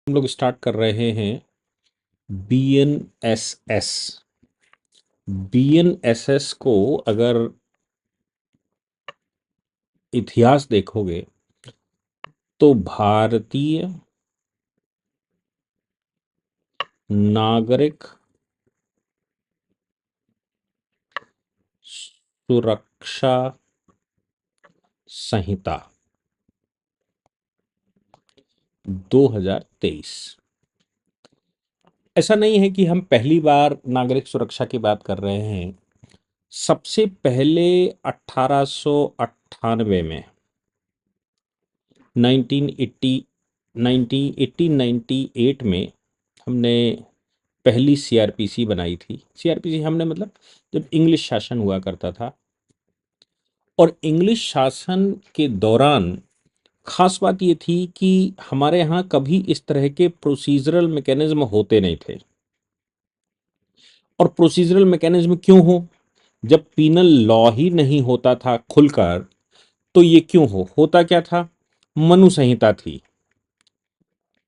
हम लोग स्टार्ट कर रहे हैं बीएनएसएस। बीएनएसएस को अगर इतिहास देखोगे तो भारतीय नागरिक सुरक्षा संहिता 2023। ऐसा नहीं है कि हम पहली बार नागरिक सुरक्षा की बात कर रहे हैं। सबसे पहले 1898 में 1980 1898 में हमने पहली सीआरपीसी बनाई थी। सीआरपीसी हमने मतलब जब इंग्लिश शासन हुआ करता था, और इंग्लिश शासन के दौरान खास बात ये थी कि हमारे यहाँ कभी इस तरह के प्रोसीजरल मैकेनिज्म होते नहीं थे। और प्रोसीजरल मैकेनिज्म क्यों हो? जब पीनल लॉ ही नहीं होता था खुलकर, तो ये क्यों होता क्या था? मनु संहिता थी।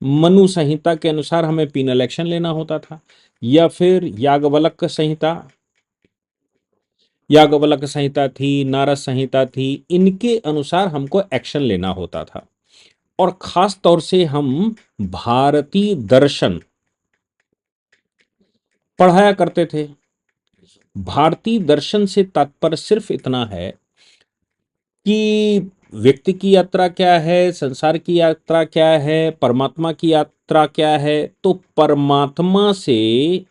मनु संहिता के अनुसार हमें पीनल एक्शन लेना होता था, या फिर याज्ञवल्क्य संहिता, याज्ञवल्क्य संहिता थी, नारद संहिता थी, इनके अनुसार हमको एक्शन लेना होता था। और खास तौर से हम भारतीय दर्शन पढ़ाया करते थे। भारतीय दर्शन से तात्पर्य सिर्फ इतना है कि व्यक्ति की यात्रा क्या है, संसार की यात्रा क्या है, परमात्मा की यात्रा क्या है। तो परमात्मा से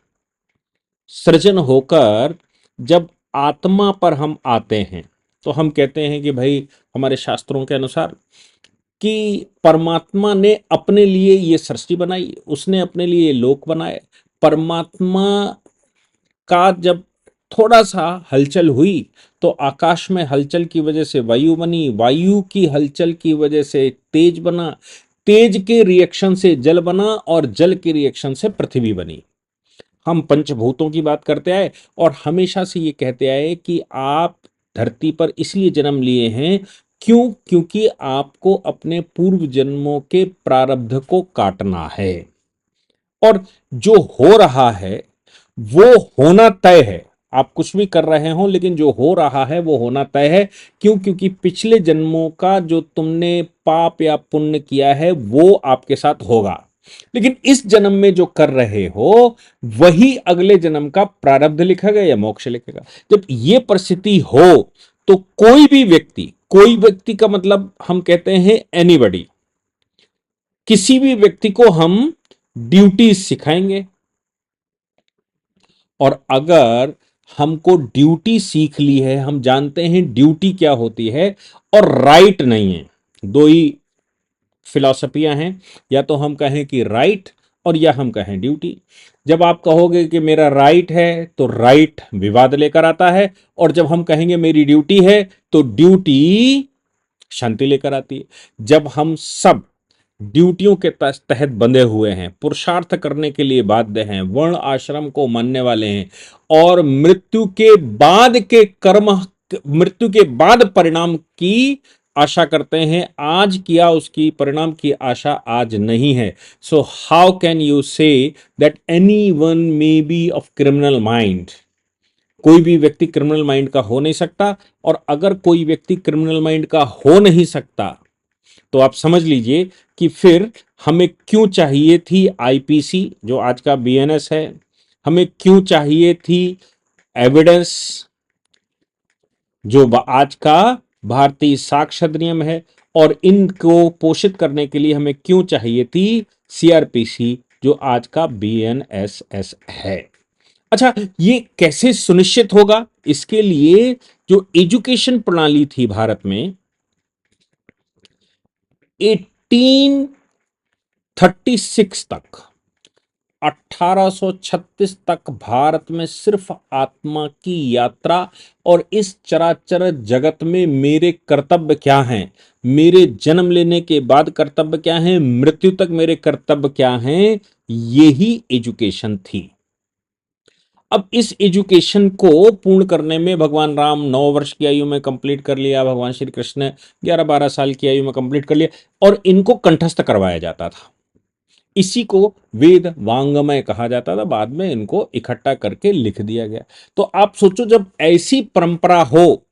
सृजन होकर जब आत्मा पर हम आते हैं, तो हम कहते हैं कि भाई हमारे शास्त्रों के अनुसार कि परमात्मा ने अपने लिए ये सृष्टि बनाई, उसने अपने लिए ये लोक बनाए। परमात्मा का जब थोड़ा सा हलचल हुई तो आकाश में हलचल की वजह से वायु बनी, वायु की हलचल की वजह से तेज बना, तेज के रिएक्शन से जल बना, और जल के रिएक्शन से पृथ्वी बनी। हम पंचभूतों की बात करते आए और हमेशा से ये कहते आए कि आप धरती पर इसलिए जन्म लिए हैं, क्योंकि आपको अपने पूर्व जन्मों के प्रारब्ध को काटना है। और जो हो रहा है वो होना तय है। आप कुछ भी कर रहे हो, लेकिन जो हो रहा है वो होना तय है। क्योंकि पिछले जन्मों का जो तुमने पाप या पुण्य किया है वो आपके साथ होगा, लेकिन इस जन्म में जो कर रहे हो वही अगले जन्म का प्रारब्ध लिखेगा या मोक्ष लिखेगा। जब ये परिस्थिति हो तो कोई व्यक्ति का मतलब हम कहते हैं एनीबॉडी, किसी भी व्यक्ति को हम ड्यूटी सिखाएंगे। और अगर हमको ड्यूटी सीख ली है, हम जानते हैं ड्यूटी क्या होती है और राइट नहीं है, दो ही फिलॉसफियां हैं, या तो हम कहें कि राइट और या हम कहें ड्यूटी। जब आप कहोगे कि मेरा राइट है तो राइट विवाद लेकर आता है, और जब हम कहेंगे मेरी ड्यूटी है तो ड्यूटी शांति लेकर आती है। जब हम सब ड्यूटियों के तहत बंधे हुए हैं, पुरुषार्थ करने के लिए बाध्य हैं, वर्ण आश्रम को मानने वाले हैं, और मृत्यु के बाद परिणाम की आशा करते हैं, आज किया उसकी परिणाम की आशा आज नहीं है। So how can you say that any one may be of criminal mind? कोई भी व्यक्ति क्रिमिनल माइंड का हो नहीं सकता। और अगर कोई व्यक्ति क्रिमिनल माइंड का हो नहीं सकता तो आप समझ लीजिए कि फिर हमें क्यों चाहिए थी आईपीसी जो आज का बीएनएस है, हमें क्यों चाहिए थी एविडेंस जो आज का भारतीय साक्ष्य अधिनियम है, और इनको पोषित करने के लिए हमें क्यों चाहिए थी सीआरपीसी जो आज का बीएनएसएस है। अच्छा, ये कैसे सुनिश्चित होगा? इसके लिए जो एजुकेशन प्रणाली थी भारत में 1836 तक, 1836 तक भारत में सिर्फ आत्मा की यात्रा और इस चराचर जगत में मेरे कर्तव्य क्या हैं, मेरे जन्म लेने के बाद कर्तव्य क्या हैं, मृत्यु तक मेरे कर्तव्य क्या हैं, यही एजुकेशन थी। अब इस एजुकेशन को पूर्ण करने में भगवान राम 9 वर्ष की आयु में कंप्लीट कर लिया, भगवान श्री कृष्ण ने 11-12 साल की आयु में कंप्लीट कर लिया, और इनको कंठस्थ करवाया जाता था। इसी को वेद वांग्मय कहा जाता था, बाद में इनको इकट्ठा करके लिख दिया गया। तो आप सोचो, जब ऐसी परंपरा हो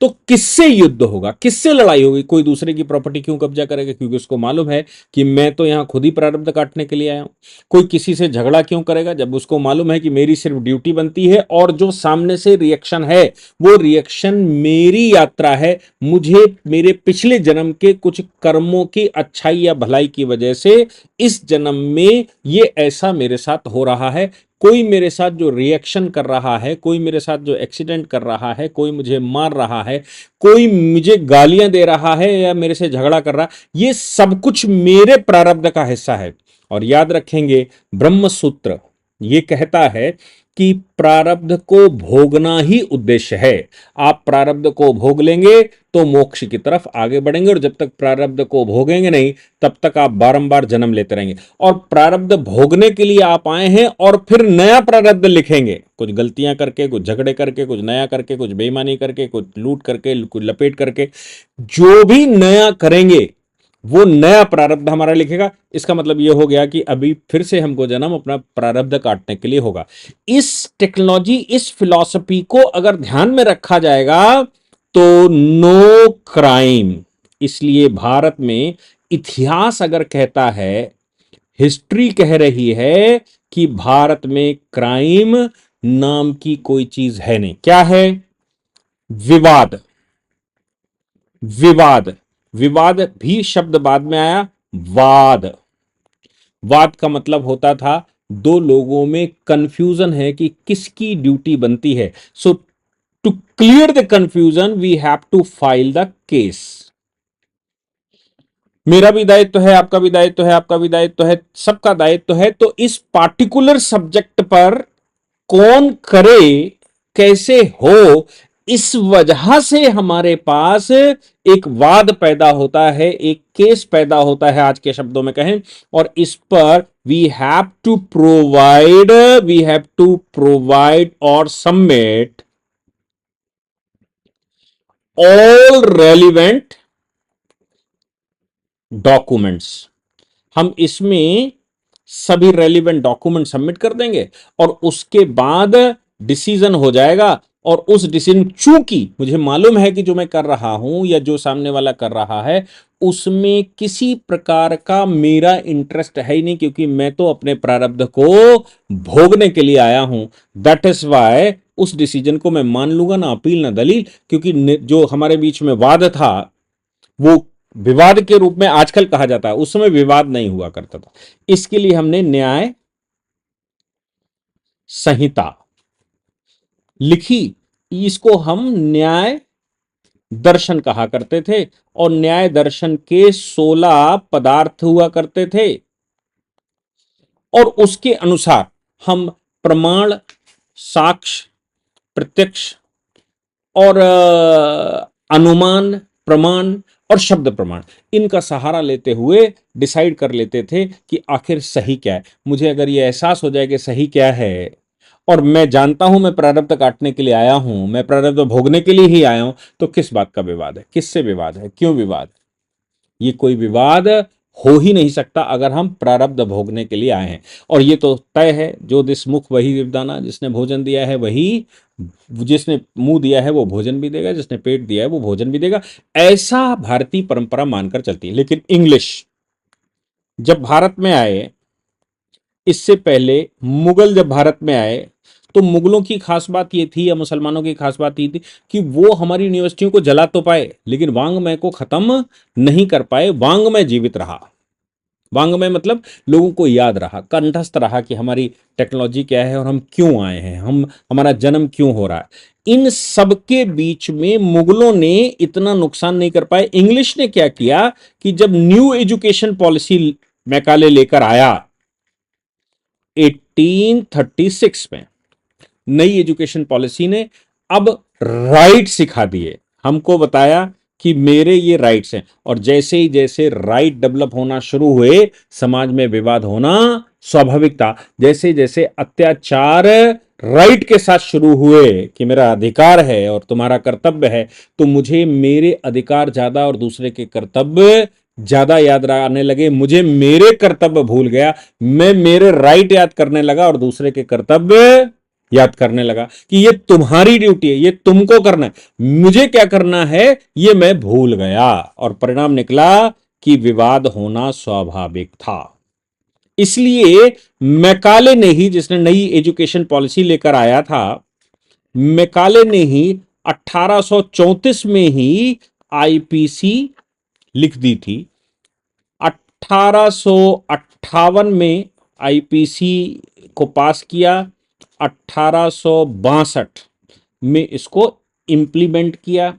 तो किससे युद्ध होगा, किससे लड़ाई होगी? कोई दूसरे की प्रॉपर्टी क्यों कब्जा करेगा? क्योंकि उसको मालूम है कि मैं तो यहां खुद ही प्रारब्ध काटने के लिए आया हूं। कोई किसी से झगड़ा क्यों करेगा, जब उसको मालूम है कि मेरी सिर्फ ड्यूटी बनती है, और जो सामने से रिएक्शन है वो रिएक्शन मेरी यात्रा है। मुझे मेरे पिछले जन्म के कुछ कर्मों की अच्छाई या भलाई की वजह से इस जन्म में ये ऐसा मेरे साथ हो रहा है। कोई मेरे साथ जो रिएक्शन कर रहा है, कोई मेरे साथ जो एक्सीडेंट कर रहा है, कोई मुझे मार रहा है, कोई मुझे गालियां दे रहा है या मेरे से झगड़ा कर रहा है, ये सब कुछ मेरे प्रारब्ध का हिस्सा है। और याद रखेंगे, ब्रह्म सूत्र ये कहता है कि प्रारब्ध को भोगना ही उद्देश्य है। आप प्रारब्ध को भोग लेंगे तो मोक्ष की तरफ आगे बढ़ेंगे, और जब तक प्रारब्ध को भोगेंगे नहीं तब तक आप बारंबार जन्म लेते रहेंगे। और प्रारब्ध भोगने के लिए आप आए हैं, और फिर नया प्रारब्ध लिखेंगे, कुछ गलतियां करके, कुछ झगड़े करके, कुछ नया करके, कुछ बेईमानी करके, कुछ लूट करके, कुछ लपेट करके। जो भी नया करेंगे वो नया प्रारब्ध हमारा लिखेगा। इसका मतलब यह हो गया कि अभी फिर से हमको जन्म अपना प्रारब्ध काटने के लिए होगा। इस टेक्नोलॉजी, इस फिलॉसफी को अगर ध्यान में रखा जाएगा तो नो क्राइम। इसलिए भारत में इतिहास अगर कहता है, हिस्ट्री कह रही है कि भारत में क्राइम नाम की कोई चीज है नहीं। क्या है? विवाद। विवाद, विवाद भी शब्द बाद में आया। वाद, वाद का मतलब होता था दो लोगों में कंफ्यूजन है कि किसकी ड्यूटी बनती है। So to clear the confusion we have to file the case. मेरा भी दायित्व है, आपका भी दायित्व है, आपका भी दायित्व है, सबका दायित्व है। तो इस पार्टिकुलर सब्जेक्ट पर कौन करे, कैसे हो, इस वजह से हमारे पास एक वाद पैदा होता है, एक केस पैदा होता है, आज के शब्दों में कहें। और इस पर वी हैव टू प्रोवाइड और सबमिट ऑल रेलिवेंट डॉक्यूमेंट्स। हम इसमें सभी रेलिवेंट डॉक्यूमेंट सबमिट कर देंगे, और उसके बाद डिसीजन हो जाएगा। और उस डिसीजन, चूंकि मुझे मालूम है कि जो मैं कर रहा हूं या जो सामने वाला कर रहा है उसमें किसी प्रकार का मेरा इंटरेस्ट है ही नहीं, क्योंकि मैं तो अपने प्रारब्ध को भोगने के लिए आया हूं। दैट इज वाई उस डिसीजन को मैं मान लूंगा, ना अपील ना दलील। क्योंकि जो हमारे बीच में वाद था वो विवाद के रूप में आजकल कहा जाता है, उस समय विवाद नहीं हुआ करता था। इसके लिए हमने न्याय संहिता लिखी। इसको हम न्याय दर्शन कहा करते थे, और न्याय दर्शन के 16 पदार्थ हुआ करते थे। और उसके अनुसार हम प्रमाण, साक्ष्य, प्रत्यक्ष और अनुमान प्रमाण और शब्द प्रमाण, इनका सहारा लेते हुए डिसाइड कर लेते थे कि आखिर सही क्या है। मुझे अगर यह एहसास हो जाए कि सही क्या है, और मैं जानता हूं मैं प्रारब्ध काटने के लिए आया हूं, मैं प्रारब्ध भोगने के लिए ही आया हूं, तो किस बात का विवाद है, किससे विवाद है, क्यों विवाद? ये कोई विवाद हो ही नहीं सकता अगर हम प्रारब्ध भोगने के लिए आए हैं। और ये तो तय है, जो दिस मुख वही विवदाना, जिसने भोजन दिया है वही, जिसने मुंह दिया है वो भोजन भी देगा, जिसने पेट दिया है वो भोजन भी देगा। ऐसा भारतीय परंपरा मानकर चलती है। लेकिन इंग्लिश जब भारत में आए, इससे पहले मुगल जब भारत में आए, तो मुगलों की खास बात ये थी, या मुसलमानों की खास बात ये थी कि वो हमारी यूनिवर्सिटियों को जला तो पाए, लेकिन वांग्मय को खत्म नहीं कर पाए। वांग्मय जीवित रहा। वांग्मय मतलब लोगों को याद रहा, कंठस्थ रहा कि हमारी टेक्नोलॉजी क्या है और हम क्यों आए हैं, हमारा जन्म क्यों हो रहा है। इन सब के बीच में मुगलों ने इतना नुकसान नहीं कर पाए। इंग्लिश ने क्या किया कि जब न्यू एजुकेशन पॉलिसी मैकाले लेकर आया 1836 में, नई एजुकेशन पॉलिसी ने अब राइट सिखा दिए, हमको बताया कि मेरे ये राइट्स हैं। और जैसे ही जैसे राइट डेवलप होना शुरू हुए, समाज में विवाद होना स्वाभाविक था। जैसे जैसे अत्याचार राइट के साथ शुरू हुए कि मेरा अधिकार है और तुम्हारा कर्तव्य है, तो मुझे मेरे अधिकार ज्यादा और दूसरे के कर्तव्य ज्यादा याद आने लगे, मुझे मेरे कर्तव्य भूल गया, मैं मेरे राइट याद करने लगा और दूसरे के कर्तव्य याद करने लगा कि ये तुम्हारी ड्यूटी है, ये तुमको करना है, मुझे क्या करना है ये मैं भूल गया। और परिणाम निकला कि विवाद होना स्वाभाविक था। इसलिए मैकाले ने ही, जिसने नई एजुकेशन पॉलिसी लेकर आया था, मैकाले ने ही 1834 में ही आईपीसी लिख दी थी। 1858 में आईपीसी को पास किया, 1862 में इसको इंप्लीमेंट किया।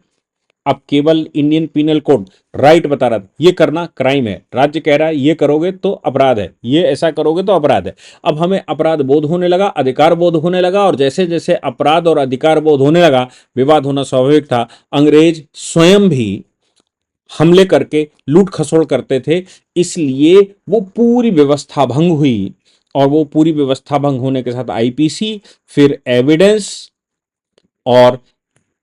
अब केवल इंडियन पिनल कोड राइट बता रहा था ये करना क्राइम है, राज्य कह रहा है ये करोगे तो अपराध है, ये ऐसा करोगे तो अपराध है। अब हमें अपराध बोध होने लगा, अधिकार बोध होने लगा, और जैसे जैसे अपराध और अधिकार बोध होने लगा, विवाद होना स्वाभाविक था। अंग्रेज स्वयं भी हमले करके लूट खसोड़ करते थे, इसलिए वो पूरी व्यवस्था भंग हुई। और वो पूरी व्यवस्था भंग होने के साथ आईपीसी, फिर एविडेंस, और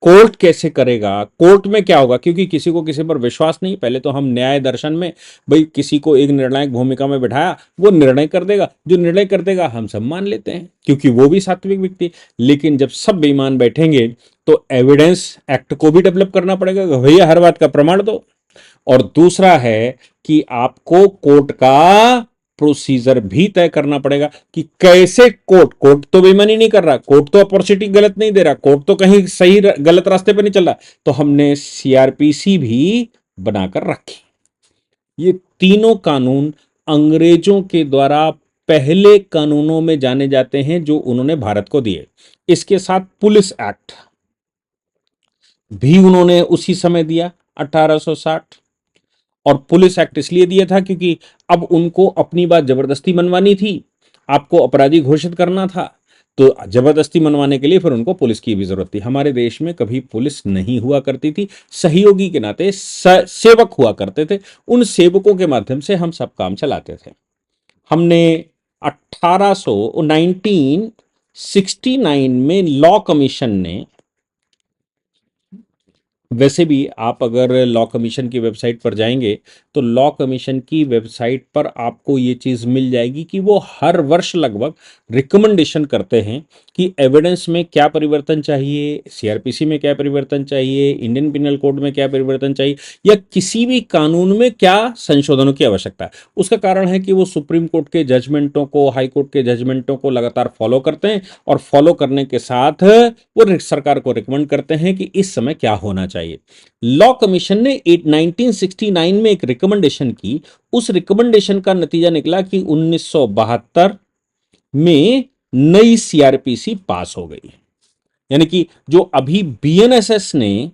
कोर्ट कैसे करेगा, कोर्ट में क्या होगा, क्योंकि किसी को किसी पर विश्वास नहीं। पहले तो हम न्याय दर्शन में भाई किसी को एक निर्णायक भूमिका में बिठाया, वो निर्णय कर देगा, जो निर्णय कर देगा हम सब मान लेते हैं क्योंकि वो भी सात्विक व्यक्ति। लेकिन जब सब बेईमान बैठेंगे तो एविडेंस एक्ट को भी डेवलप करना पड़ेगा, भैया हर बात का प्रमाण दो। और दूसरा है कि आपको कोर्ट का प्रोसीजर भी तय करना पड़ेगा कि कैसे कोर्ट तो बेईमानी नहीं कर रहा, कोर्ट तो अपॉर्चुनिटी गलत नहीं दे रहा, कोर्ट तो कहीं सही गलत रास्ते पे नहीं चल रहा। तो हमने सीआरपीसी भी बनाकर रखी। ये तीनों कानून अंग्रेजों के द्वारा पहले कानूनों में जाने जाते हैं जो उन्होंने भारत को दिए। इसके साथ पुलिस एक्ट भी उन्होंने उसी समय दिया, 1860। और पुलिस एक्ट इसलिए दिया था क्योंकि अब उनको अपनी बात जबरदस्ती मनवानी थी, आपको अपराधी घोषित करना था, तो जबरदस्ती मनवाने के लिए फिर उनको पुलिस की भी जरूरत थी। हमारे देश में कभी पुलिस नहीं हुआ करती थी, सहयोगी के नाते सेवक हुआ करते थे, उन सेवकों के माध्यम से हम सब काम चलाते थे। हमने 1969 में लॉ कमीशन ने, वैसे भी आप अगर लॉ कमीशन की वेबसाइट पर जाएंगे तो लॉ कमीशन की वेबसाइट पर आपको ये चीज़ मिल जाएगी कि वो हर वर्ष लगभग रिकमेंडेशन करते हैं कि एविडेंस में क्या परिवर्तन चाहिए, सीआरपीसी में क्या परिवर्तन चाहिए, इंडियन पिनल कोड में क्या परिवर्तन चाहिए, या किसी भी कानून में क्या संशोधनों की आवश्यकता है। उसका कारण है कि वो सुप्रीम कोर्ट के जजमेंटों को, हाई कोर्ट के जजमेंटों को लगातार फॉलो करते हैं, और फॉलो करने के साथ वो सरकार को रिकमेंड करते हैं कि इस समय क्या होना चाहिए। लॉ कमीशन ने 1969 में एक रिकमेंडेशन की। उस रिकमेंडेशन का नतीजा निकला कि 1972 में नई सीआरपीसी पास हो गई। यानी कि जो अभी बीएनएसएस ने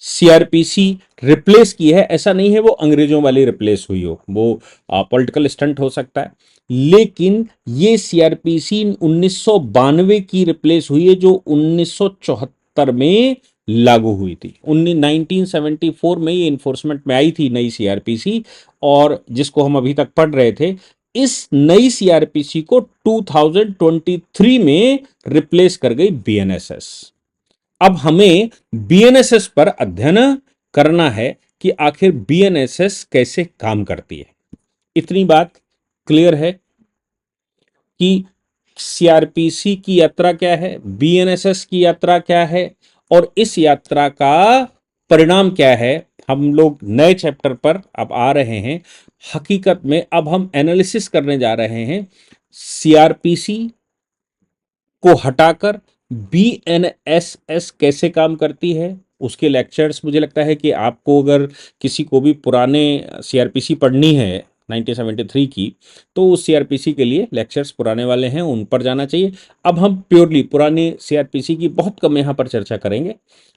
सीआरपीसी रिप्लेस की है, ऐसा नहीं है वो अंग्रेजों वाली रिप्लेस हुई हो, वो पॉलिटिकल स्टंट हो सकता है, लेकिन ये सीआरपीसी 1992 की रिप्लेस हुई है जो 1974 में लागू हुई थी। 1974 में ये इन्फोर्समेंट में आई थी नई सीआरपीसी, और जिसको हम अभी तक पढ़ रहे थे। इस नई सीआरपीसी को 2023 में रिप्लेस कर गई बीएनएसएस। अब हमें बीएनएसएस पर अध्ययन करना है कि आखिर बीएनएसएस कैसे काम करती है। इतनी बात क्लियर है कि सीआरपीसी की यात्रा क्या है, बीएनएसएस की यात्रा क्या है, और इस यात्रा का परिणाम क्या है। हम लोग नए चैप्टर पर अब आ रहे हैं। हकीकत में अब हम एनालिसिस करने जा रहे हैं सीआरपीसी को हटाकर बीएनएसएस कैसे काम करती है। उसके लेक्चर्स, मुझे लगता है कि आपको अगर किसी को भी पुराने सीआरपीसी पढ़नी है 1973 की, तो उस सीआरपीसी के लिए लेक्चर्स पुराने वाले हैं, उन पर जाना चाहिए। अब हम प्योरली पुरानी सीआरपीसी की बहुत कम यहाँ पर चर्चा करेंगे।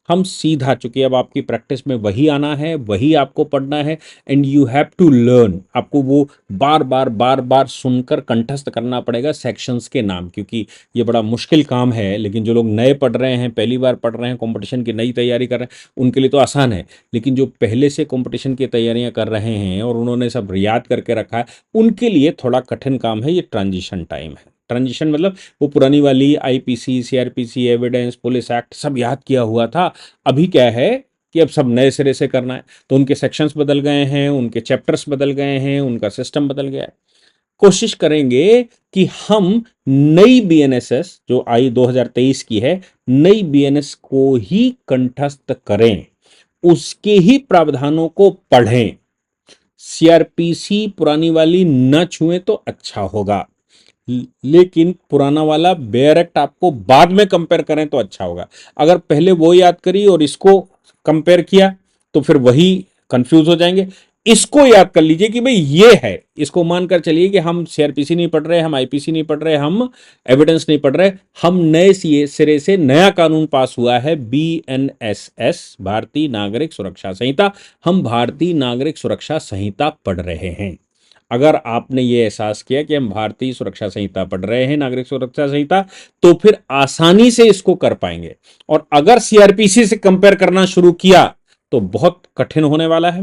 हम सीधा, चूंकि अब आपकी प्रैक्टिस में वही आना है, वही आपको पढ़ना है, and you have to learn. आपको वो बार बार बार बार सुनकर कंठस्थ करना पड़ेगा सेक्शंस के नाम, क्योंकि ये बड़ा मुश्किल काम है। लेकिन जो लोग नए पढ़ रहे हैं, पहली बार पढ़ रहे हैं, कंपटीशन की नई तैयारी कर रहे हैं, उनके लिए तो आसान है। लेकिन जो पहले से कंपटीशन की तैयारियां कर रहे हैं और उन्होंने सब याद करके रखा है, उनके लिए थोड़ा कठिन काम है। ये ट्रांजिशन टाइम है। ट्रांजिशन मतलब वो पुरानी वाली IPC, CrPC, evidence, police act सब याद किया हुआ था। अभी क्या है कि अब सब नए सिरे से करना है, तो उनके सेक्शंस बदल गए हैं, उनके चैप्टर्स बदल गए हैं, उनका सिस्टम बदल गया है। कोशिश करेंगे कि हम नई बीएनएसएस जो आई 2023 की है, नई बीएनएस को ही कंठस्थ करें, उसके ही प्रावधानों को पढ़ें। सीआरपीसी पुरानी वाली न छुएं तो अच्छा होगा, लेकिन पुराना वाला बेयर एक्ट आपको बाद में कंपेयर करें तो अच्छा होगा। अगर पहले वो याद करी और इसको कंपेयर किया तो फिर वही कंफ्यूज हो जाएंगे। इसको याद कर लीजिए कि भाई ये है, इसको मानकर चलिए कि हम सीआरपीसी नहीं पढ़ रहे, हम आईपीसी नहीं पढ़ रहे, हम एविडेंस नहीं पढ़ रहे, हम नए सिरे से नया कानून पास हुआ है, बीएनएसएस, भारतीय नागरिक सुरक्षा संहिता। हम भारतीय नागरिक सुरक्षा संहिता पढ़ रहे हैं। अगर आपने ये एहसास किया कि हम भारतीय सुरक्षा संहिता पढ़ रहे हैं, नागरिक सुरक्षा संहिता, तो फिर आसानी से इसको कर पाएंगे। और अगर सीआरपीसी से कंपेयर करना शुरू किया तो बहुत कठिन होने वाला है।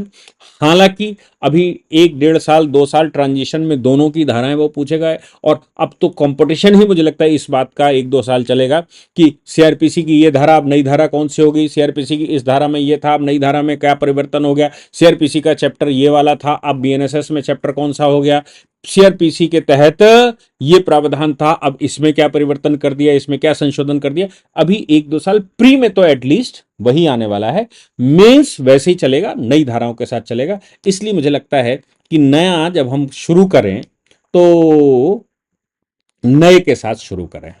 हालांकि अभी 1 डेढ़ साल 2 साल ट्रांजिशन में दोनों की धाराएं वो पूछेगा, और अब तो कंपटीशन ही मुझे लगता है इस बात का 1 2 साल चलेगा कि सीआरपीसी की ये धारा अब नई धारा कौन सी होगी, सीआरपीसी की इस धारा में ये था अब नई धारा में क्या परिवर्तन हो गया, सीआरपीसी का चैप्टर ये वाला था अब बीएनएसएस में चैप्टर कौन सा हो गया, सीआरपीसी के तहत ये प्रावधान था अब इसमें क्या परिवर्तन कर दिया, इसमें क्या संशोधन कर दिया। अभी 1 2 साल प्री में तो एटलीस्ट वही आने वाला है, मेंस वैसे ही चलेगा, नई धाराओं के साथ चलेगा। इसलिए मुझे लगता है कि नया जब हम शुरू करें तो नए के साथ शुरू करें।